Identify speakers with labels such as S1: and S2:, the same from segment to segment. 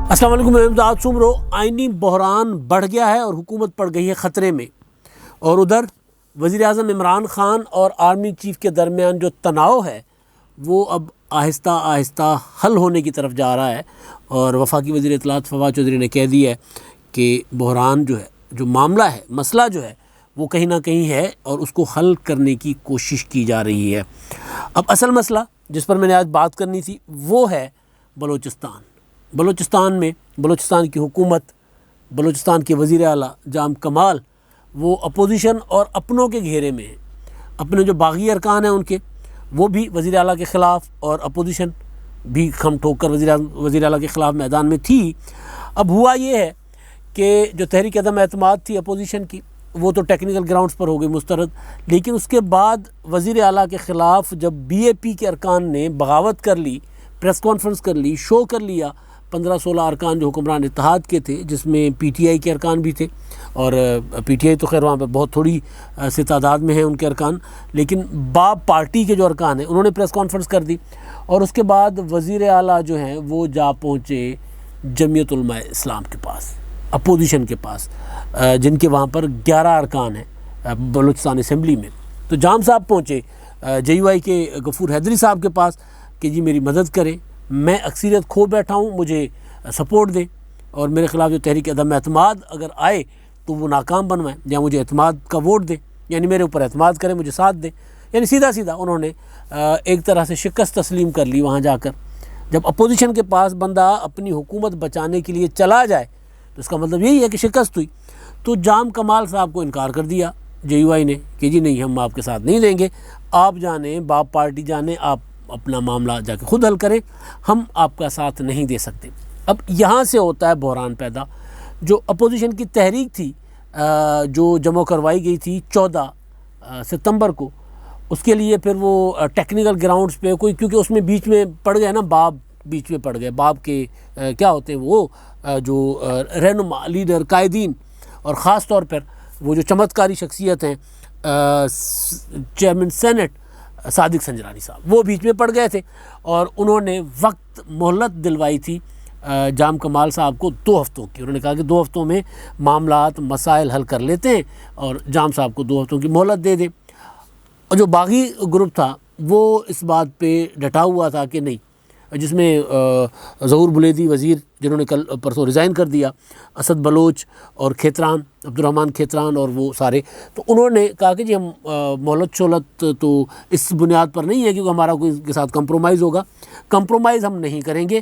S1: السلام علیکم، میں امداد سمرو۔ آئینی بحران بڑھ گیا ہے اور حکومت پڑ گئی ہے خطرے میں، اور ادھر وزیر اعظم عمران خان اور آرمی چیف کے درمیان جو تناؤ ہے وہ اب آہستہ آہستہ حل ہونے کی طرف جا رہا ہے۔ اور وفاقی وزیر اطلاعات فواد چودھری نے کہہ دیا ہے کہ بحران جو ہے، جو معاملہ ہے، مسئلہ جو ہے وہ کہیں نہ کہیں ہے اور اس کو حل کرنے کی کوشش کی جا رہی ہے۔ اب اصل مسئلہ جس پر میں نے آج بات کرنی تھی وہ ہے بلوچستان میں بلوچستان کی حکومت، بلوچستان کے وزیر اعلیٰ جام کمال وہ اپوزیشن اور اپنوں کے گھیرے میں ہیں۔ اپنے جو باغی ارکان ہیں ان کے، وہ بھی وزیر اعلیٰ کے خلاف، اور اپوزیشن بھی کھم ٹھوک کر وزیر اعلیٰ کے خلاف میدان میں تھی۔ اب ہوا یہ ہے کہ جو تحریک عدم اعتماد تھی اپوزیشن کی، وہ تو ٹیکنیکل گراؤنڈز پر ہو گئی مسترد، لیکن اس کے بعد وزیر اعلیٰ کے خلاف جب بی اے پی کے ارکان نے بغاوت کر لی، پریس کانفرنس کر لی، شو کر لیا، 15-16 ارکان جو حکمران اتحاد کے تھے، جس میں پی ٹی آئی کے ارکان بھی تھے، اور پی ٹی آئی تو خیر وہاں پہ بہت تھوڑی سی تعداد میں ہیں ان کے ارکان، لیکن باب پارٹی کے جو ارکان ہیں انہوں نے پریس کانفرنس کر دی، اور اس کے بعد وزیر اعلیٰ جو ہیں وہ جا پہنچے جمعیت علماء اسلام کے پاس، اپوزیشن کے پاس، جن کے وہاں پر 11 ارکان ہیں بلوچستان اسمبلی میں۔ تو جام صاحب پہنچے جے یو آئی کے غفور حیدری صاحب کے پاس کہ جی میری مدد کریں، میں اکثریت کھو بیٹھا ہوں، مجھے سپورٹ دیں، اور میرے خلاف جو تحریک عدم اعتماد اگر آئے تو وہ ناکام بنوائیں، یا مجھے اعتماد کا ووٹ دیں، یعنی میرے اوپر اعتماد کریں، مجھے ساتھ دیں۔ یعنی سیدھا سیدھا انہوں نے ایک طرح سے شکست تسلیم کر لی وہاں جا کر۔ جب اپوزیشن کے پاس بندہ اپنی حکومت بچانے کے لیے چلا جائے تو اس کا مطلب یہی ہے کہ شکست ہوئی۔ تو جام کمال صاحب کو انکار کر دیا جے یو آئی نے کہ جی نہیں، ہم آپ کے ساتھ نہیں دیں گے، آپ جانیں، باپ پارٹی جانیں، آپ اپنا معاملہ جا کے خود حل کریں، ہم آپ کا ساتھ نہیں دے سکتے۔ اب یہاں سے ہوتا ہے بحران پیدا۔ جو اپوزیشن کی تحریک تھی جو جمع کروائی گئی تھی 14 ستمبر کو، اس کے لیے پھر وہ ٹیکنیکل گراؤنڈز پہ کوئی، کیونکہ اس میں بیچ میں پڑ گئے نا، باب بیچ میں پڑ گئے، باب کے کیا ہوتے ہیں وہ جو رہنما، لیڈر، قائدین، اور خاص طور پر وہ جو چمتکاری شخصیت ہیں چیئرمین سینٹ صادق سنجرانی صاحب، وہ بیچ میں پڑ گئے تھے، اور انہوں نے وقت مہلت دلوائی تھی جام کمال صاحب کو 2 ہفتوں کی۔ انہوں نے کہا کہ 2 ہفتوں میں معاملات مسائل حل کر لیتے ہیں، اور جام صاحب کو 2 ہفتوں کی مہلت دے دیں۔ اور جو باغی گروپ تھا وہ اس بات پہ ڈٹا ہوا تھا کہ نہیں، جس میں ظہور بلیدی وزیر، جنہوں نے کل پرسوں ریزائن کر دیا، اسد بلوچ اور کھیتران، عبدالرحمن کھیتران، اور وہ سارے، تو انہوں نے کہا کہ جی ہم مہلت شولت تو اس بنیاد پر نہیں ہے کیونکہ ہمارا کوئی کے ساتھ کمپرومائز ہوگا، کمپرومائز ہم نہیں کریں گے،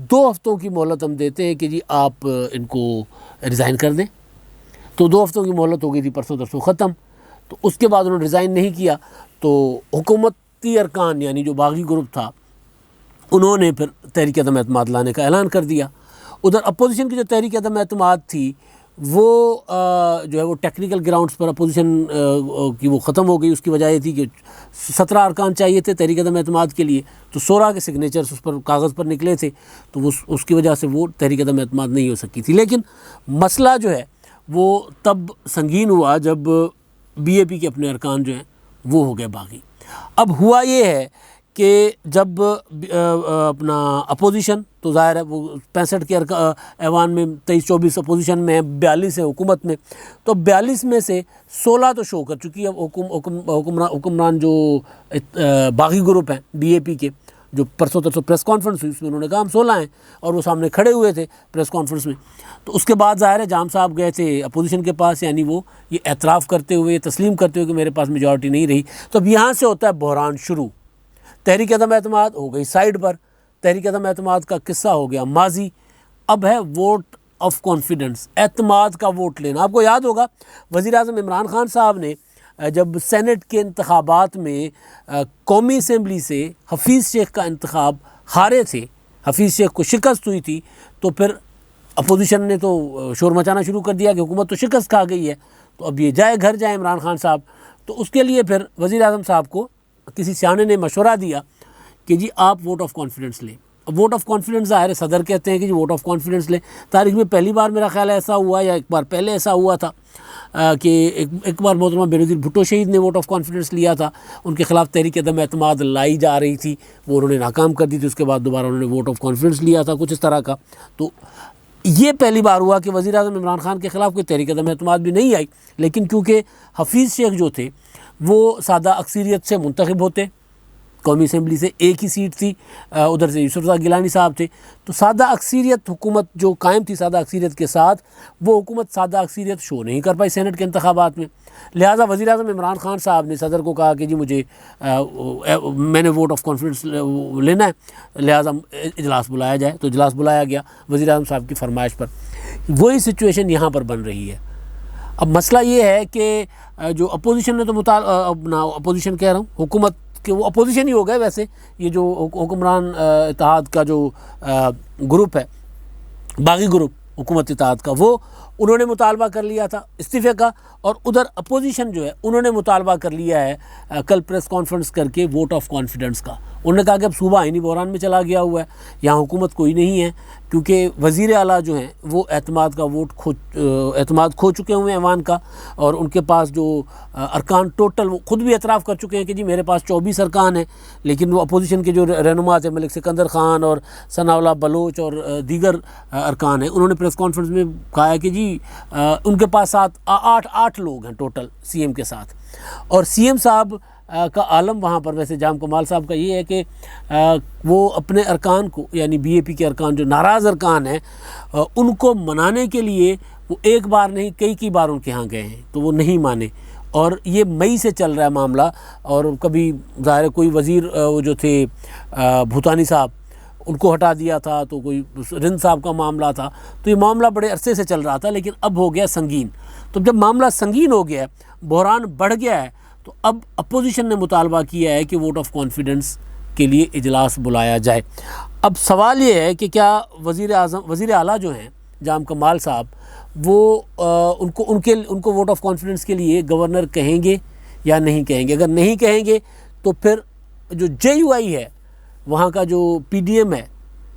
S1: 2 ہفتوں کی مہلت ہم دیتے ہیں کہ جی آپ ان کو ریزائن کر دیں۔ تو 2 ہفتوں کی مہلت ہو گئی تھی، پرسوں ترسوں ختم۔ تو اس کے بعد انہوں نے ریزائن نہیں کیا، تو حکومتی ارکان یعنی جو باغی گروپ تھا انہوں نے پھر تحریک عدم اعتماد لانے کا اعلان کر دیا۔ ادھر اپوزیشن کی جو تحریک عدم اعتماد تھی وہ جو ہے وہ ٹیکنیکل گراؤنڈز پر اپوزیشن کی وہ ختم ہو گئی۔ اس کی وجہ یہ تھی کہ 17 ارکان چاہیے تھے تحریک عدم اعتماد کے لیے، تو 16 کے سگنیچرز اس پر کاغذ پر نکلے تھے، تو وہ اس کی وجہ سے وہ تحریک عدم اعتماد نہیں ہو سکی تھی۔ لیکن مسئلہ جو ہے وہ تب سنگین ہوا جب بی اے پی کے اپنے ارکان جو ہیں وہ ہو گئے باغی۔ اب ہوا یہ ہے کہ جب اپنا اپوزیشن تو ظاہر ہے وہ 65 کے ایوان میں 23-24 اپوزیشن میں ہیں، 42 ہے حکومت میں، تو 42 میں سے 16 تو شو کر چکی ہے حکمران جو باغی گروپ ہیں بی اے پی کے، جو پرسوں ترسوں پریس کانفرنس ہوئی اس میں انہوں نے کہا ہم 16 ہیں، اور وہ سامنے کھڑے ہوئے تھے پریس کانفرنس میں۔ تو اس کے بعد ظاہر ہے جام صاحب گئے تھے اپوزیشن کے پاس، یعنی وہ یہ اعتراف کرتے ہوئے، یہ تسلیم کرتے ہوئے کہ میرے پاس میجورٹی نہیں رہی۔ تو اب یہاں سے ہوتا ہے بحران شروع۔ تحریک عدم اعتماد ہو گئی سائڈ پر، تحریک عدم اعتماد کا قصہ ہو گیا ماضی، اب ہے ووٹ آف کانفیڈنس، اعتماد کا ووٹ لینا۔ آپ کو یاد ہوگا وزیر اعظم عمران خان صاحب نے جب سینٹ کے انتخابات میں قومی اسمبلی سے حفیظ شیخ کا انتخاب ہارے تھے، حفیظ شیخ کو شکست ہوئی تھی، تو پھر اپوزیشن نے تو شور مچانا شروع کر دیا کہ حکومت تو شکست کھا گئی ہے، تو اب یہ جائے گھر جائیں عمران خان صاحب۔ تو اس کے لیے پھر وزیر اعظم صاحب کو کسی سیانے نے مشورہ دیا کہ جی آپ ووٹ آف کانفیڈنس لیں، ووٹ آف کانفیڈنس ظاہر ہے صدر کہتے ہیں کہ جی ووٹ آف کانفیڈنس لیں. تاریخ میں پہلی بار میرا خیال ہے ایسا ہوا یا ایک بار پہلے ایسا ہوا تھا کہ ایک بار محترمہ بینظیر بھٹو شہید نے ووٹ آف کانفیڈنس لیا تھا. ان کے خلاف تحریک عدم اعتماد لائی جا رہی تھی, وہ انہوں نے ناکام کر دی تھی, اس کے بعد دوبارہ انہوں نے ووٹ آف کانفیڈنس لیا تھا کچھ اس طرح کا. تو یہ پہلی بار ہوا کہ وزیر اعظم عمران خان کے خلاف کوئی تحریک عدم اعتماد بھی نہیں آئی, لیکن کیونکہ حفیظ شیخ جو تھے وہ سادہ اکثریت سے منتخب ہوتے, قومی اسمبلی سے ایک ہی سیٹ تھی, ادھر سے یوسف رضا گیلانی صاحب تھے, تو سادہ اکثریت حکومت جو قائم تھی سادہ اکثریت کے ساتھ, وہ حکومت سادہ اکثریت شو نہیں کر پائی سینٹ کے انتخابات میں. لہٰذا وزیر اعظم عمران خان صاحب نے صدر کو کہا کہ جی مجھے میں نے ووٹ آف کانفیڈنس لینا ہے, لہٰذا اجلاس بلایا جائے. تو اجلاس بلایا گیا وزیر اعظم صاحب کی فرمائش پر. وہی سچویشن یہاں پر بن رہی ہے. اب مسئلہ یہ ہے کہ جو اپوزیشن نے تو اپنا اپوزیشن کہہ رہا ہوں, حکومت کہ وہ اپوزیشن ہی ہو گئے ویسے, یہ جو حکمران اتحاد کا جو گروپ ہے, باغی گروپ حکومت اتحاد کا, وہ انہوں نے مطالبہ کر لیا تھا استعفے کا, اور ادھر اپوزیشن جو ہے انہوں نے مطالبہ کر لیا ہے کل پریس کانفرنس کر کے ووٹ آف کانفیڈنس کا. انہوں نے کہا کہ اب صوبہ آئینی بحران میں چلا گیا ہوا ہے, یہاں حکومت کوئی نہیں ہے, کیونکہ وزیر اعلیٰ جو ہیں وہ اعتماد کا اعتماد کھو چکے ہوئے ہیں ایوان کا, اور ان کے پاس جو ارکان ٹوٹل, وہ خود بھی اعتراف کر چکے ہیں کہ جی میرے پاس 24 ارکان ہیں, لیکن وہ اپوزیشن کے جو رہنما تھے ملک سکندر خان اور ثناء اللہ بلوچ اور دیگر ارکان ہیں, انہوں نے پریس کانفرنس میں کہا ہے کہ جی ان کے پاس 8 لوگ ہیں ٹوٹل سی ایم کے ساتھ. اور سی ایم صاحب کا عالم وہاں پر ویسے جام کمال صاحب کا یہ ہے کہ وہ اپنے ارکان کو, یعنی بی اے پی کے ارکان جو ناراض ارکان ہیں, ان کو منانے کے لیے وہ ایک بار نہیں کئی بار ان کے ہاں گئے ہیں, تو وہ نہیں مانے. اور یہ مئی سے چل رہا ہے معاملہ, اور کبھی ظاہر کوئی وزیر وہ جو تھے بھوتانی صاحب, ان کو ہٹا دیا تھا, تو کوئی رند صاحب کا معاملہ تھا, تو یہ معاملہ بڑے عرصے سے چل رہا تھا, لیکن اب ہو گیا سنگین. تو جب معاملہ سنگین ہو گیا ہے, بحران بڑھ گیا ہے, تو اب اپوزیشن نے مطالبہ کیا ہے کہ ووٹ آف کانفیڈنس کے لیے اجلاس بلایا جائے. اب سوال یہ ہے کہ کیا وزیر اعلیٰ جو ہیں جام کمال صاحب, وہ ان کو ووٹ آف کانفیڈنس کے لیے گورنر کہیں گے یا نہیں کہیں گے. اگر نہیں کہیں گے تو پھر جو جے یو آئی ہے وہاں کا جو پی ڈی ایم ہے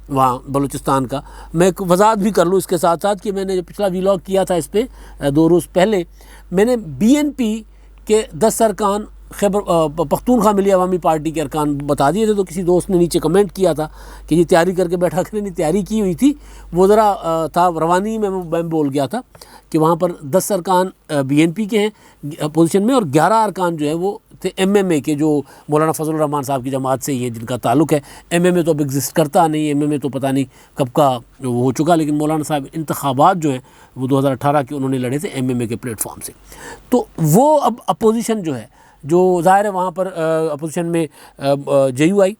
S1: وہاں بلوچستان کا, میں ایک وضاحت بھی کر لوں اس کے ساتھ ساتھ کہ میں نے جو پچھلا ویلاگ کیا تھا اس پہ 2 روز پہلے, میں نے بی این پی کے 10 ارکان خیبر پختونخوا ملی عوامی پارٹی کے ارکان بتا دیے تھے. تو کسی دوست نے نیچے کمنٹ کیا تھا کہ یہ تیاری کر کے بیٹھا کریں, نہیں تیاری کی ہوئی تھی, وہ ذرا تھا روانی میں بول گیا تھا کہ وہاں پر 10 ارکان بی این پی کے ہیں اپوزیشن میں, اور 11 ارکان جو ہیں وہ تھے ایم ایم اے کے, جو مولانا فضل الرحمان صاحب کی جماعت سے ہی ہیں جن کا تعلق ہے. ایم ایم اے تو اب ایگزسٹ کرتا نہیں, ایم ایم اے تو پتہ نہیں کب کا وہ ہو چکا, لیکن مولانا صاحب انتخابات جو ہیں وہ 2018 کے انہوں نے لڑے تھے ایم ایم اے کے پلیٹ فارم سے. تو وہ اب اپوزیشن جو ہے, جو ظاہر ہے وہاں پر اپوزیشن میں J U I,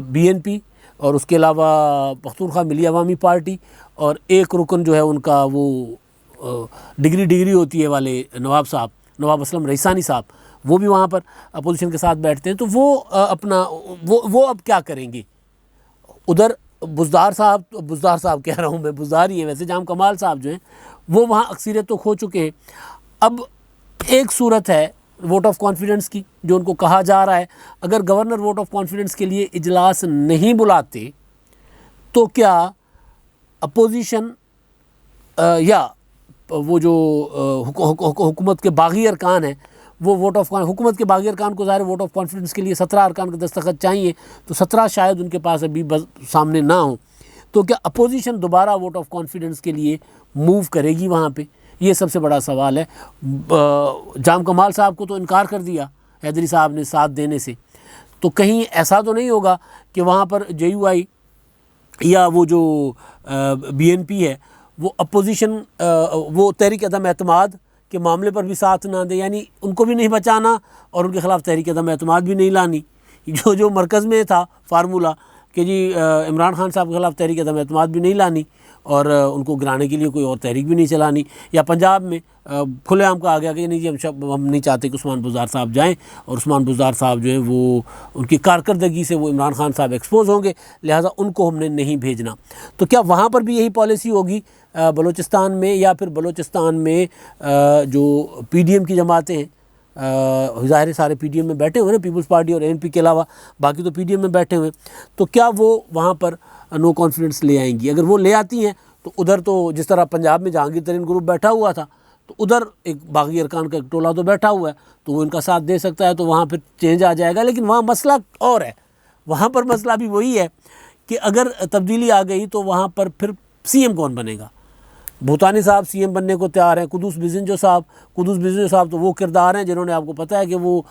S1: B N P, اور اس کے علاوہ پختونخوا ملی عوامی پارٹی, اور ایک رکن جو ہے ان کا وہ ڈگری ہوتی ہے والے نواب اسلم رئیسانی صاحب, وہ بھی وہاں پر اپوزیشن کے ساتھ بیٹھتے ہیں. تو وہ اپنا وہ اب کیا کریں گے. ادھر بزدار صاحب کہہ رہا ہوں میں, بزدار ہی ہے ویسے, جام کمال صاحب جو ہیں وہ وہاں اکثریت تو کھو چکے ہیں. اب ایک صورت ہے ووٹ آف کانفیڈنس کی جو ان کو کہا جا رہا ہے, اگر گورنر ووٹ آف کانفیڈنس کے لیے اجلاس نہیں بلاتے تو کیا اپوزیشن یا وہ جو حکومت کے باغی ارکان ہیں وہ حکومت کے باغی ارکان کو ظاہر ووٹ آف کانفیڈنس کے لیے 17 ارکان کا دستخط چاہیے, تو 17 شاید ان کے پاس ابھی سامنے نہ ہوں, تو کیا اپوزیشن دوبارہ ووٹ آف کانفیڈنس کے لیے موو کرے گی وہاں پہ, یہ سب سے بڑا سوال ہے. جام کمال صاحب کو تو انکار کر دیا حیدری صاحب نے ساتھ دینے سے, تو کہیں ایسا تو نہیں ہوگا کہ وہاں پر جے یو آئی یا وہ جو بی این پی ہے وہ اپوزیشن وہ تحریک عدم اعتماد کے معاملے پر بھی ساتھ نہ دے, یعنی ان کو بھی نہیں بچانا اور ان کے خلاف تحریک عدم اعتماد بھی نہیں لانی. جو مرکز میں تھا فارمولا کہ جی عمران خان صاحب کے خلاف تحریک عدم اعتماد بھی نہیں لانی اور ان کو گرانے کے لیے کوئی اور تحریک بھی نہیں چلانی, یا پنجاب میں کھلے عام کہا گیا کہ نہیں جی ہم نہیں چاہتے کہ عثمان بزدار صاحب جائیں, اور عثمان بزدار صاحب جو ہیں وہ ان کی کارکردگی سے وہ عمران خان صاحب ایکسپوز ہوں گے, لہٰذا ان کو ہم نے نہیں بھیجنا. تو کیا وہاں پر بھی یہی پالیسی ہوگی بلوچستان میں, یا پھر بلوچستان میں جو پی ڈی ایم کی جماعتیں ہیں ظاہر سارے پی ڈی ایم میں بیٹھے ہوئے ہیں، پیپلز پارٹی اور ANP کے علاوہ باقی تو پی ڈی ایم میں بیٹھے ہوئے، تو کیا وہ وہاں پر نو کانفیڈنس لے آئیں گی؟ اگر وہ لے آتی ہیں تو ادھر تو جس طرح پنجاب میں جہانگیر ترین گروپ بیٹھا ہوا تھا تو ادھر ایک باغی ارکان کا ایک ٹولہ تو بیٹھا ہوا ہے، تو وہ ان کا ساتھ دے سکتا ہے، تو وہاں پھر چینج آ جائے گا۔ لیکن وہاں مسئلہ اور ہے، وہاں پر مسئلہ بھی وہی ہے کہ اگر تبدیلی آ گئی تو وہاں پر پھر سی ایم کون بنے گا؟ بھوتانی صاحب سی ایم بننے کو تیار ہیں، قدوس بزنجو صاحب تو وہ کردار ہیں جنہوں نے، آپ کو پتہ ہے کہ وہ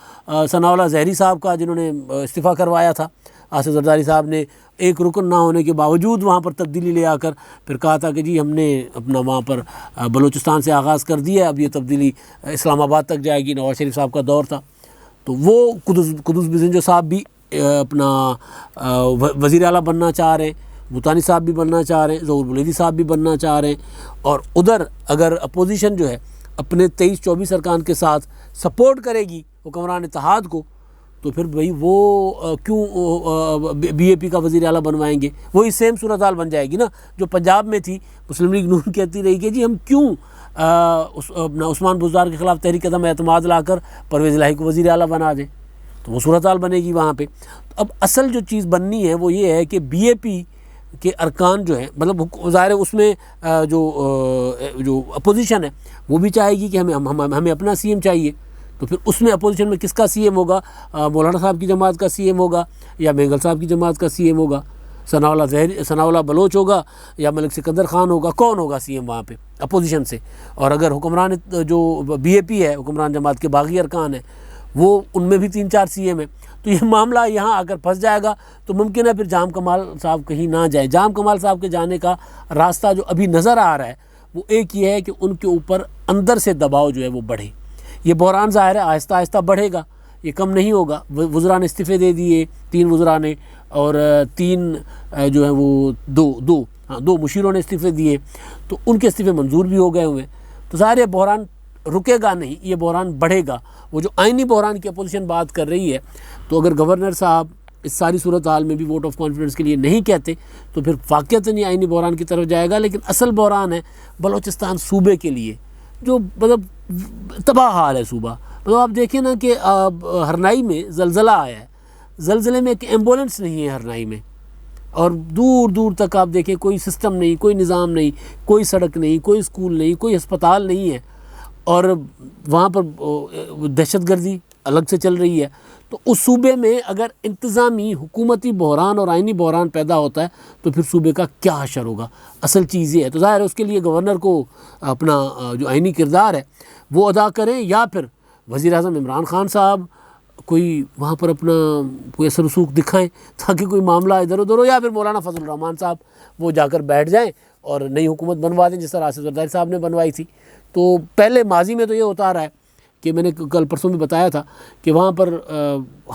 S1: ثناء اللہ زہری صاحب کا جنہوں نے استعفیٰ کروایا تھا، آصف زرداری صاحب نے ایک رکن نہ ہونے کے باوجود وہاں پر تبدیلی لے آ کر پھر کہا تھا کہ جی ہم نے اپنا وہاں پر بلوچستان سے آغاز کر دیا ہے، اب یہ تبدیلی اسلام آباد تک جائے گی۔ نواز شریف صاحب کا دور تھا، تو وہ قدوس بزنجو صاحب بھی اپنا وزیر اعلیٰ بننا چاہ رہے ہیں، بھوتانی صاحب بھی بننا چاہ رہے ہیں، ظہور بلیدی صاحب بھی بننا چاہ رہے ہیں، اور ادھر اگر اپوزیشن جو ہے اپنے 23-24 ارکان کے ساتھ سپورٹ کرے گی حکمران اتحاد کو، تو پھر بھئی وہ کیوں BAP کا وزیر اعلیٰ بنوائیں گے؟ وہی سیم صورتحال بن جائے گی نا جو پنجاب میں تھی۔ مسلم لیگ نون کہتی رہی کہ جی ہم کیوں عثمان بزدار کے خلاف تحریک عدم اعتماد لا کر پرویز الہی کو وزیر اعلیٰ بنا دیں، تو وہ صورتحال بنے گی وہاں پہ۔ اب اصل جو چیز بننی ہے وہ یہ ہے کہ BAP کے ارکان جو ہیں، مطلب ظاہر ہے اس میں جو اپوزیشن ہے وہ بھی چاہے گی کہ ہمیں اپنا سی ایم چاہیے، تو پھر اس میں اپوزیشن میں کس کا سی ایم ہوگا؟ مولانا صاحب کی جماعت کا سی ایم ہوگا یا مینگل صاحب کی جماعت کا سی ایم ہوگا؟ ثناء اللہ بلوچ ہوگا یا ملک سکندر خان ہوگا؟ کون ہوگا سی ایم وہاں پہ اپوزیشن سے؟ اور اگر حکمران جو BAP ہے، حکمران جماعت کے باغی ارکان ہیں، وہ ان میں بھی 3-4 سی ایم ہیں، تو یہ معاملہ یہاں اگر پھنس جائے گا تو ممکن ہے پھر جام کمال صاحب کہیں نہ جائیں۔ جام کمال صاحب کے جانے کا راستہ جو ابھی نظر آ رہا ہے وہ ایک یہ ہے کہ ان کے اوپر اندر سے دباؤ جو ہے وہ بڑھے۔ یہ بحران ظاہر ہے آہستہ آہستہ بڑھے گا، یہ کم نہیں ہوگا۔ وزراء نے استعفے دے دیے، 3 وزراء نے، اور 3 جو ہیں وہ دو مشیروں نے استعفے دیے، تو ان کے استعفے منظور بھی ہو گئے ہوئے، تو ظاہر ہے بحران رکے گا نہیں، یہ بحران بڑھے گا۔ وہ جو آئینی بحران کی اپوزیشن بات کر رہی ہے، تو اگر گورنر صاحب اس ساری صورتحال میں بھی ووٹ آف کانفیڈنس کے لیے نہیں کہتے تو پھر واقعتاً یہ آئینی بحران کی طرف جائے گا۔ لیکن اصل بحران ہے بلوچستان صوبے کے لیے، جو مطلب تباہ حال ہے صوبہ۔ مطلب آپ دیکھیں نا کہ ہرنائی میں زلزلہ آیا ہے، زلزلے میں ایک ایمبولینس نہیں ہے ہرنائی میں، اور دور دور تک آپ دیکھیں کوئی سسٹم نہیں، کوئی نظام نہیں، کوئی سڑک نہیں، کوئی اسکول نہیں، کوئی ہسپتال نہیں ہے، اور وہاں پر دہشت گردی الگ سے چل رہی ہے۔ تو اس صوبے میں اگر انتظامی حکومتی بحران اور آئینی بحران پیدا ہوتا ہے تو پھر صوبے کا کیا حشر ہوگا؟ اصل چیز یہ ہے۔ تو ظاہر ہے اس کے لیے گورنر کو اپنا جو آئینی کردار ہے وہ ادا کریں، یا پھر وزیر اعظم عمران خان صاحب کوئی وہاں پر اپنا کوئی اثر رسوخ دکھائیں تاکہ کوئی معاملہ ادھر ادھر ہو، یا پھر مولانا فضل الرحمان صاحب وہ جا کر بیٹھ جائیں اور نئی حکومت بنوا دیں جس طرح آصف زرداری صاحب نے بنوائی تھی۔ تو پہلے ماضی میں تو یہ ہوتا رہا ہے کہ میں نے کل پرسوں بھی بتایا تھا کہ وہاں پر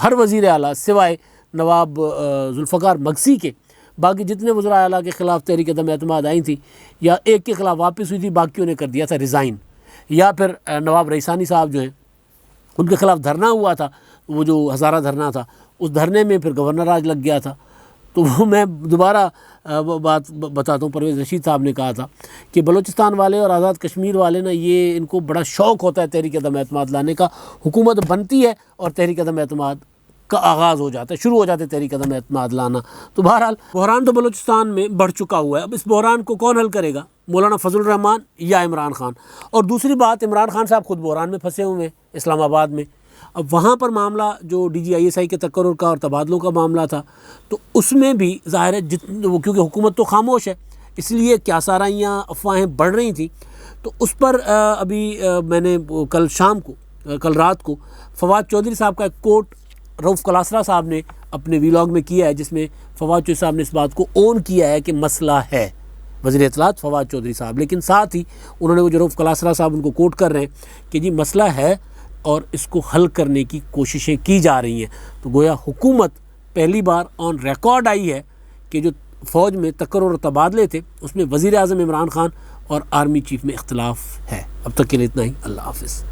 S1: ہر وزیر اعلیٰ سوائے نواب ذوالفقار مگسی کے باقی جتنے وزراء اعلیٰ کے خلاف تحریک عدم اعتماد آئی تھی، یا ایک کے خلاف واپس ہوئی تھی، باقیوں نے کر دیا تھا ریزائن، یا پھر نواب رئیسانی صاحب جو ہیں ان کے خلاف دھرنا ہوا تھا، وہ جو ہزارہ دھرنا تھا، اس دھرنے میں پھر گورنر راج لگ گیا تھا۔ تو وہ میں دوبارہ بات بتاتا ہوں، پرویز رشید صاحب نے کہا تھا کہ بلوچستان والے اور آزاد کشمیر والے نا، یہ ان کو بڑا شوق ہوتا ہے تحریک عدم اعتماد لانے کا، حکومت بنتی ہے اور تحریک عدم اعتماد کا آغاز ہو جاتا ہے، شروع ہو جاتے تحریک عدم اعتماد لانا۔ تو بہرحال بحران تو بلوچستان میں بڑھ چکا ہوا ہے، اب اس بحران کو کون حل کرے گا؟ مولانا فضل الرحمان یا عمران خان؟ اور دوسری بات، عمران خان صاحب خود بحران میں پھنسے ہوئے ہیں اسلام آباد میں۔ اب وہاں پر معاملہ جو DGISI کے تقرر کا اور تبادلوں کا معاملہ تھا، تو اس میں بھی ظاہر ہے کیونکہ حکومت تو خاموش ہے، اس لیے کیا سارائیاں افواہیں بڑھ رہی تھیں، تو اس پر ابھی میں نے کل رات کو فواد چودھری صاحب کا ایک کوٹ رؤف کلاسرا صاحب نے اپنے ویلاگ میں کیا ہے، جس میں فواد چودھری صاحب نے اس بات کو اون کیا ہے کہ مسئلہ ہے، وزیر اطلاعات فواد چودھری صاحب، لیکن ساتھ ہی انہوں نے وہ جو رؤف کلاسرا صاحب ان کو کوٹ کر رہے ہیں کہ جی مسئلہ ہے اور اس کو حل کرنے کی کوششیں کی جا رہی ہیں۔ تو گویا حکومت پہلی بار آن ریکارڈ آئی ہے کہ جو فوج میں تقرر اور تبادلے تھے اس میں وزیر اعظم عمران خان اور آرمی چیف میں اختلاف ہے۔ اب تک کے لیے اتنا ہی، اللہ حافظ۔